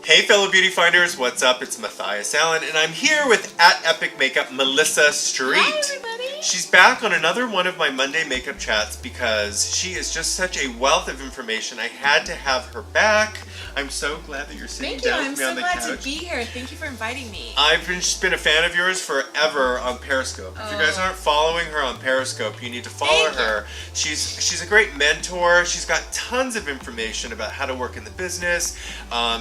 Hey fellow beauty finders, what's up? It's Matthias Allen, and I'm here with at Epic Makeup Melissa Street. Hi everybody! She's back on another one of my Monday makeup chats because she is just such a wealth of information. I had to have her back. I'm so glad that you're sitting down with me on the couch. I'm so glad to be here. Thank you for inviting me. I've been a fan of yours forever on Periscope. If you guys aren't following her on Periscope, you need to follow her. She's a great mentor. She's got tons of information about how to work in the business.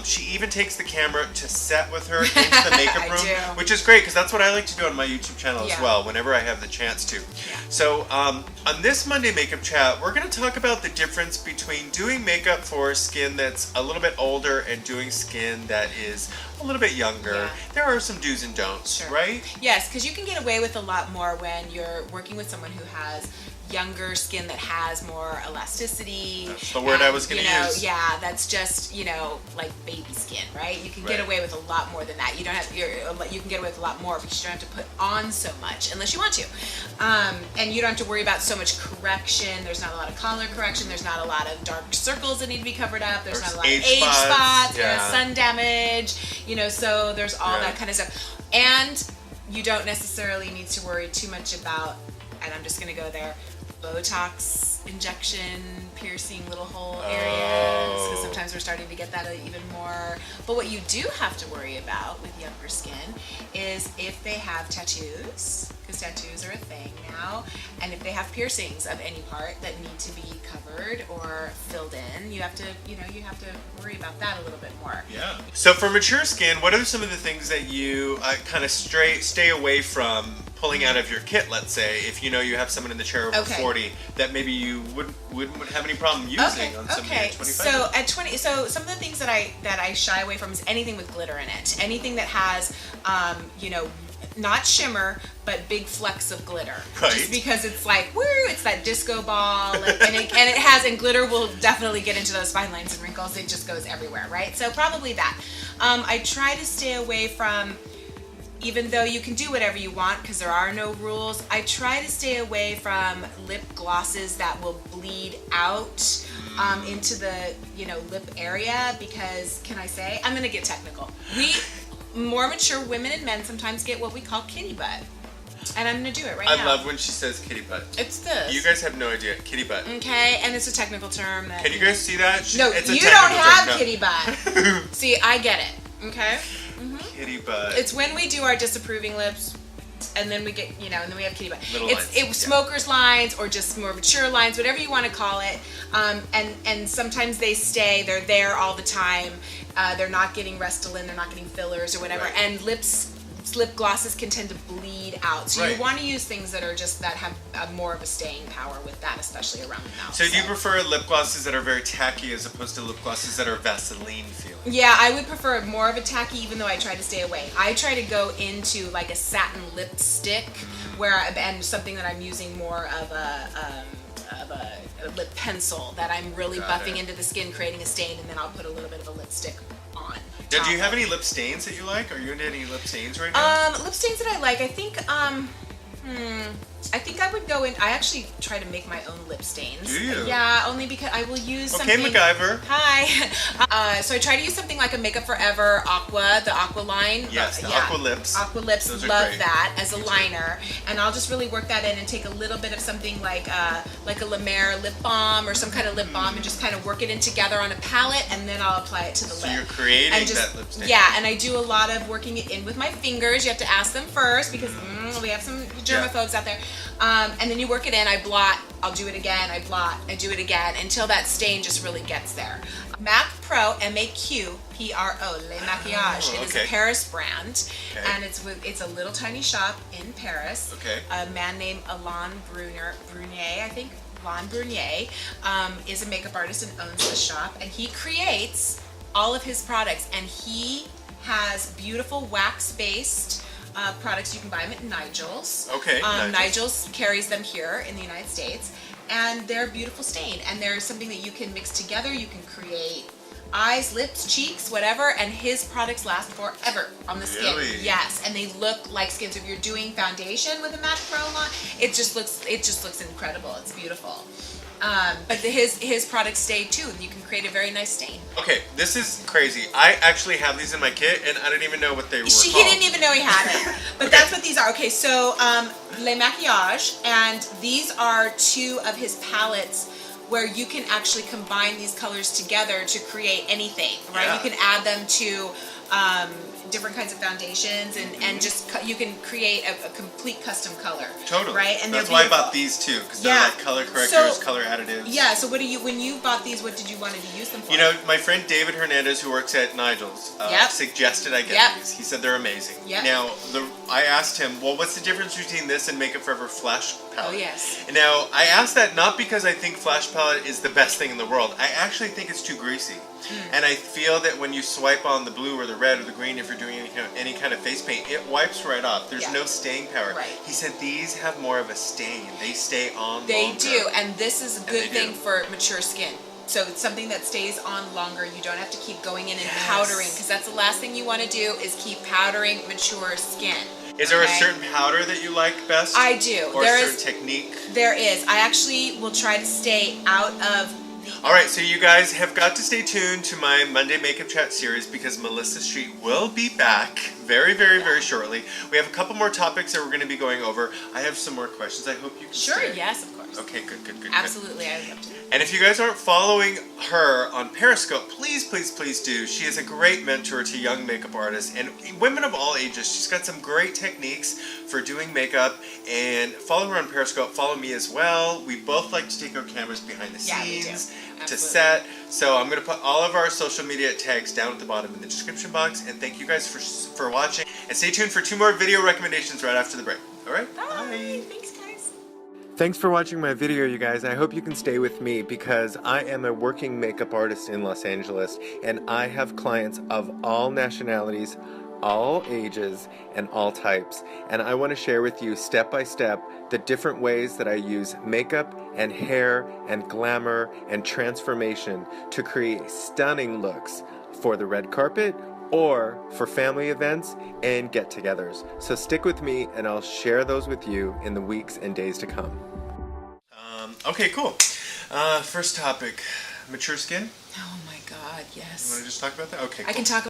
She even takes the camera to set with her into the makeup room, which is great because that's what I like to do on my YouTube channel as well, whenever I have the chance to. So on this Monday makeup chat, we're going to talk about the difference between doing makeup for skin that's a little bit older and doing skin that is a little bit younger. There are some do's and don'ts, right? Yes, because you can get away with a lot more when you're working with someone who has younger skin that has more elasticity. That's the word I was going to use. Yeah, that's just, like baby skin, right? You can get away with a lot more than that. You don't have you can get away with a lot more because you don't have to put on so much unless you want to. And you don't have to worry about so much correction. There's not a lot of color correction. There's not a lot of dark circles that need to be covered up. There's not a lot of age spots. There's sun damage. So there's all that kind of stuff. And you don't necessarily need to worry too much about, and I'm just going to go there, Botox injection, piercing little hole areas, because sometimes we're starting to get that even more. But what you do have to worry about with younger skin is if they have tattoos, because tattoos are a thing now, and if they have piercings of any part that need to be covered or filled in, you have to worry about that a little bit more. Yeah. So for mature skin, what are some of the things that you kind of stay away from pulling out of your kit, let's say, if you have someone in the chair over 40 that maybe you wouldn't have any problem using on somebody at 25? So at 20, so some of the things that I shy away from is anything with glitter in it. Anything that has not shimmer, but big flecks of glitter. Right. Just because it's like, woo, it's that disco ball, and glitter will definitely get into those fine lines and wrinkles. It just goes everywhere, right? So probably that. I try to stay away from, even though you can do whatever you want because there are no rules, I try to stay away from lip glosses that will bleed out into the lip area because, can I say, I'm going to get technical. More mature women and men sometimes get what we call kitty butt. And I'm going to do it right now. I love when she says kitty butt. It's this. You guys have no idea. Kitty butt. Okay, and it's a technical term. Can you guys see that? No, you don't have kitty butt. See, I get it. Okay? Kitty butt. It's when we do our disapproving lips, and then we get, and then we have kitty butt. It's smokers lines or just more mature lines, whatever you want to call it. And sometimes they're there all the time. They're not getting Restylane, they're not getting fillers or whatever. Right. And lip glosses can tend to bleed out. So you want to use things that have more of a staying power with that, especially around the mouth. So do you prefer lip glosses that are very tacky as opposed to lip glosses that are Vaseline feeling? Yeah, I would prefer more of a tacky, even though I try to stay away. I try to go into like a satin lipstick and something that I'm using more of a lip pencil that I'm really buffing into the skin, creating a stain, and then I'll put a little bit of a lipstick on. Now, do you have any lip stains that you like? Are you into any lip stains right now? Lip stains that I like, I think I would go in. I actually try to make my own lip stains. Do you? Yeah, only because I will use something. Okay, MacGyver. Hi. So I try to use something like a Makeup Forever the Aqua line. Yes, the Aqua Lips. Aqua Lips, those love that as a liner. And I'll just really work that in and take a little bit of something like a La Mer lip balm or some kind of lip balm and just kind of work it in together on a palette, and then I'll apply it to the lip. So you're creating that lip stain. Yeah, and I do a lot of working it in with my fingers. You have to ask them first because we have some germaphobes out there. And then you work it in, I blot, I'll do it again, I blot, I do it again until that stain just really gets there. MAC Pro, M-A-Q-P-R-O, Le Maquillage. It is a Paris brand, and it's a little tiny shop in Paris. A man named Alain Brunier, I think. Alain Brunier is a makeup artist and owns the shop, and he creates all of his products, and he has beautiful wax-based products. You can buy them at Nigel's. Nigel's carries them here in the United States, and they're beautiful stain, and they're something that you can mix together. You can create eyes, lips, cheeks, whatever, and his products last forever on the skin. Really? Yes, and they look like skin. So if you're doing foundation with a MAC Pro line, it just looks incredible. It's beautiful. But his products stay too, and you can create a very nice stain. Okay, this is crazy. I actually have these in my kit, and I didn't even know what they were He called. didn't even know he had it. But Okay. that's what these are. Okay, so Le Maquillage, and these are 2 of his palettes where you can actually combine these colors together to create anything, right? Yeah. You can add them to different kinds of foundations, and just you can create a complete custom color. Totally. Right? And that's they're why I beautiful. bought these too, because they're Yeah. like color correctors, So- color additives. Yeah, so when you bought these, what did you want to use them for? You know, my friend David Hernandez, who works at Nigel's, Yep. suggested I get Yep. these. He said they're amazing. Yep. Now, I asked him, well, what's the difference between this and Makeup Forever Flash Palette? Oh, yes. Now, I asked that not because I think Flash Palette is the best thing in the world. I actually think it's too greasy. And I feel that when you swipe on the blue or the red or the green, if you're doing any kind of face paint, it wipes right off. There's Yeah. no staying power. Right. He said these have more of a stain. They stay on They longer. do, and this is a they good thing do. for mature skin. So it's something that stays on longer. You don't have to keep going in and Yes. powdering, because that's the last thing you want to do is keep powdering mature skin. Is there Okay? a certain powder that you like best? I do. Or There a is- certain technique? There is. I actually will try to stay out of the... Alright, so you guys have got to stay tuned to my Monday Makeup Chat series because Melissa Street will be back very, very, very shortly. We have a couple more topics that we're going to be going over. I have some more questions. I hope you can Sure, stay. yes, of course. Okay, good. Absolutely, I would love to. And if you guys aren't following her on Periscope, please do. She is a great mentor to young makeup artists and women of all ages. She's got some great techniques for doing makeup. And follow her on Periscope. Follow me as well. We both like to take our cameras behind the Yeah, we do. scenes to Absolutely. set. So I'm going to put all of our social media tags down at the bottom in the description box. And thank you guys for watching. And stay tuned for 2 more video recommendations right after the break. All right? Bye. Thanks, guys. Thanks for watching my video, you guys. I hope you can stay with me because I am a working makeup artist in Los Angeles and I have clients of all nationalities, all ages, and all types. And I want to share with you step by step the different ways that I use makeup and hair and glamour and transformation to create stunning looks for the red carpet or for family events and get-togethers. So stick with me and I'll share those with you in the weeks and days to come. Okay, cool. First topic, mature skin. Oh my God, You yes. want to just talk about that? Okay, I can cool. talk